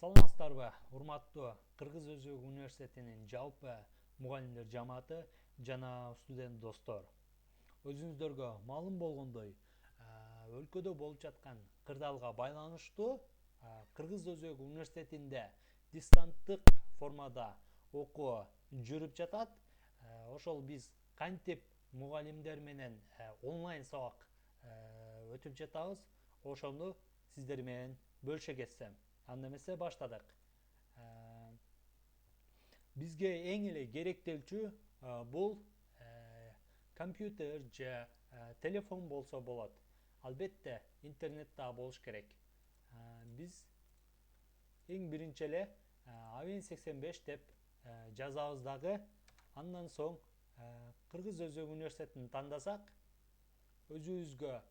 Саламатсыздарбы, урматтуу Кыргыз Өзбек университетинин жалпы мугалимдер жамааты жана студент достор. Өзүңүздөргө маалым болгондой, өлкөдө болуп жаткан кырдаалга байланыштуу Кыргыз Өзбек университетинде дистанттык формада окуу жүрүп жатат. Ошол биз кантип мугалимдер менен онлайн сабак өтүп жатабыз, ошону сиздер менен бөлүшө кетсем. Анда эмесе баштадык. Бизге эң эле керектелчү бул компьютер же телефон болсо болот. Албетте интернет да болуш керек. Биз эң биринчи эле Авен 85 деп жазабыз дагы. Андан соң Кыргыз Өзбек университетин тандасак, өзүбүзгө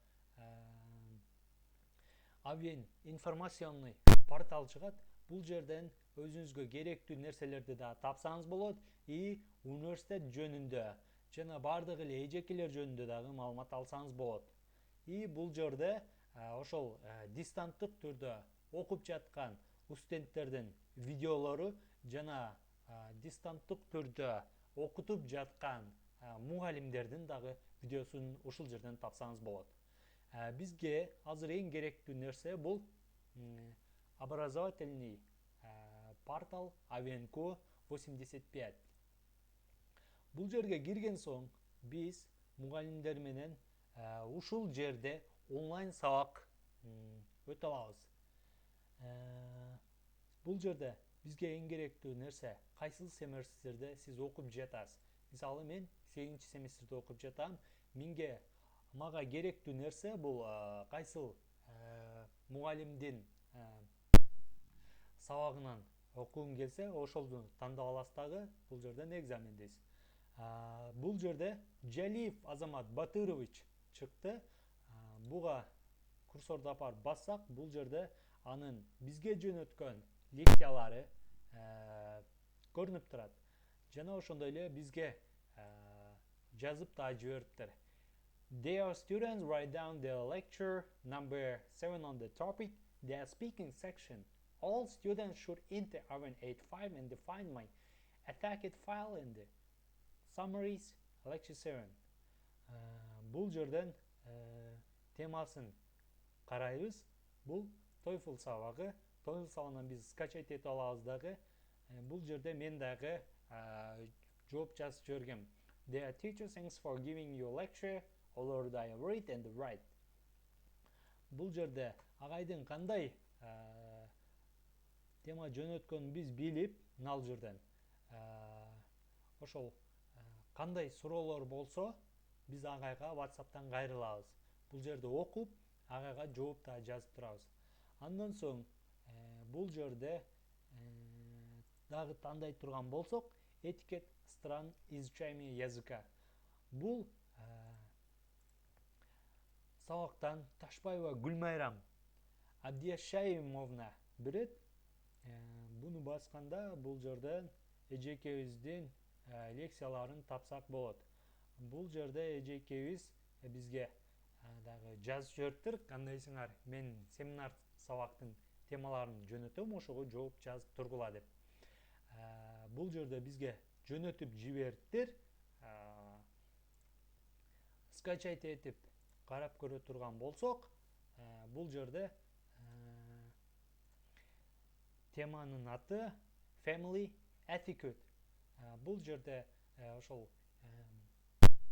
Авен информационный портал чыгат. Бул жерден өзүңүзгө керектүү нерселерди да тапсаңыз болот. И университет жөнүндө жана бардык эле эжекелер жөнүндө дагы маалымат алсаңыз болот. И бул жерде ошол дистанттык түрдө окуп жаткан студенттердин видеолору жана дистанттык түрдө окутуп жаткан мугалимдердин дагы видеосун ушул жерден тапсаңыз болот. Бизге азыр эң керектүү нерсе бул образовательный портал Авенку 85. Бул жерге кирген соң биз мугалимдер менен ушул жерде онлайн сабак өтө алабыз. Бул жерде бизге эң керектүү нерсе кайсыл семестрде сиз окуп жатасыз. Мисалы мен 8 семестрде окуп жатам. Мага керектүү нерсе бул кайсыл мугалимдин сабагынан окугум келсе, ошолду тандап аласыз дагы. Бул жерден экзамендейсиз. Бул жерде Жалиев Азамат Батырович чыкты. Буга курсорду апарып бассак, бул жерде анын бизге жөнөткөн лекциялары көрүнүп турат. Жана ошондой эле бизге жазып да жибериптир. Dear students, write down the lecture number 7 on the topic, the speaking section. All students should enter Aven 85 and define my attacked file in the summaries lecture 7. Бул жерден темасын карайбыз. Бул TOEFL сабагы. TOEFL сабагынан биз скачать этип алабыз дагы. Бул жерде мен дагы жооп жазып жибергем. Dear teacher, thanks for giving your lecture. Already I read and write. Бул жерде агайдын кандай тема жөнөткөнүн биз билип, ал жерден ошол кандай суроолор болсо, биз агайга WhatsApp'тан кайрылабыз. Бул жерде окуп, агайга жооп да жазып турабыз. Андан соң бул жерде дагы тандай турган болсок, этикет стран изучения языка. Бул сабактан Ташбаева Гүлмайрам Абдияшаимовна берет. Буну басканда бул жерден эжекебиздин лекцияларын тапсак болот. Бул жерде эжекебиз бизге дагы жазып жибериптир. Кандайсыңар? Мен семинар сабактын темаларын жөнөтөм, ошого жооп жазып тургула деп. Бул жерде бизге жөнөтүп жибериптир. Скачать этип карап көрө турган болсок, бул жерде теманын аты Family Etiquette. Бул жерде ошол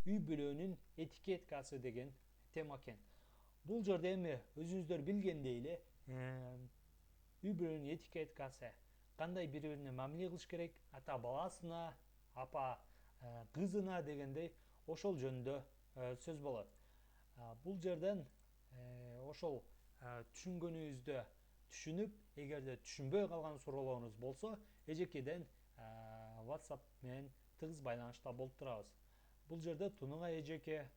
үй бүлөнүн этикеткасы деген тема экен. Бул жерде эми өзүңүздөр билгендей эле үй бүлөнүн этикеткасы кандай бири-бирине мамиле кылыш керек, ата баласына, апа кызына дегендей ошол жөнүндө сөз болот. Бул жерден ошол түшүнгөнүбүздү түшүнүп, эгерде түшүнбөй калган суроолоруңуз болсо, эжекеден WhatsApp менен тыгыз байланышта болуп турабыз. Бул жерде Тунуга эжеке,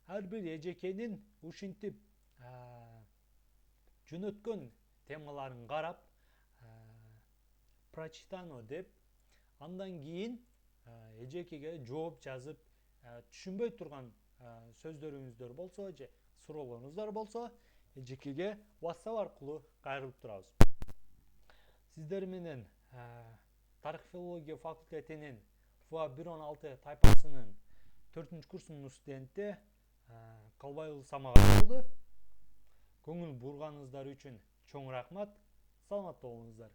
ар бир эжекенин ушинтип жөнөткөн темаларын карап, прочитано деп, андан кийин эжекеге жооп жазып, түшүнбөй турган сөздөрүңүздөр болсо же суроолоруңуздар болсо, эжекеге WhatsApp аркылуу кайрылып турабыз. Сиздер менен тарых филология факультетинин ФА 116 тайпасынын 4-курсунун студенти Калбайұлы Самағат болду. Көңүл бурганыңыздар үчүн чоң рахмат. Саламатта болуңуздар.